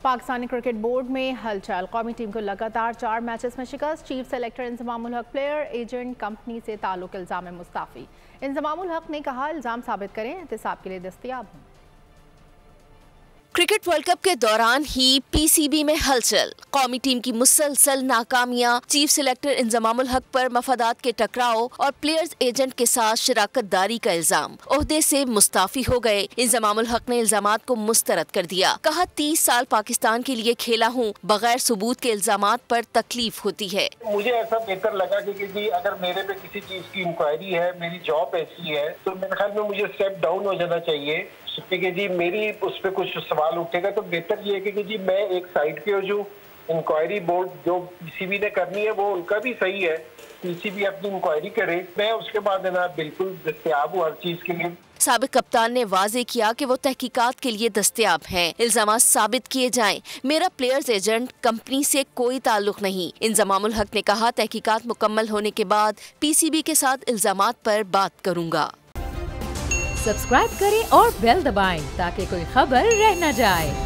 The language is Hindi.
पाकिस्तानी क्रिकेट बोर्ड में हलचल। कौमी टीम को लगातार 4 मैचेस में शिकस्त। चीफ सेलेक्टर इंजमामुल हक प्लेयर एजेंट कंपनी से ताल्लुक इल्जाम में मुस्ताफी। इंजमामुल हक ने कहा, इल्जाम साबित करें, एहतसाब के लिए दस्तयाब हूँ। क्रिकेट वर्ल्ड कप के दौरान ही पीसीबी में हलचल। कौमी टीम की मुसलसल नाकामियां, चीफ सेलेक्टर इंजमामुल हक पर मफादात के टकराव और प्लेयर्स एजेंट के साथ शराकत दारी का इल्जाम। ओहदे से मुस्ताफी हो गए। इंजमामुल हक ने इल्जामात को मुस्तरद कर दिया। कहा, 30 साल पाकिस्तान के लिए खेला हूँ, बगैर सबूत के इल्जामात पर तकलीफ होती है। मुझे ऐसा बेहतर लगा कि अगर मेरे पे किसी चीज की इंक्वायरी है, मेरी जॉब ऐसी है, तो मेरे ख्याल में मुझे स्टेप डाउन हो जाना चाहिए कि जी मेरी उस पर कुछ सवाल उठेगा। तो बेहतर ये है कि जी मैं एक साइड पे हो जो इंक्वायरी बोर्ड जो पीसीबी ने करनी है वो उनका भी सही है, पीसीबी अपनी इंक्वायरी करे, मैं उसके बाद ना बिल्कुल दस्तयाब हूँ हर चीज के लिए। साबिक कप्तान ने वाजे किया कि वो तहकीकात के लिए दस्तयाब हैं। इल्जामात साबित किए जाएं। मेरा प्लेयर्स एजेंट कंपनी से कोई ताल्लुक नहीं। इंजमामुल हक ने कहा, तहकीकात मुकम्मल होने के बाद पीसीबी के साथ इल्जामात पर बात करूंगा। सब्सक्राइब करें और बेल दबाएं ताकि कोई खबर रह न जाए।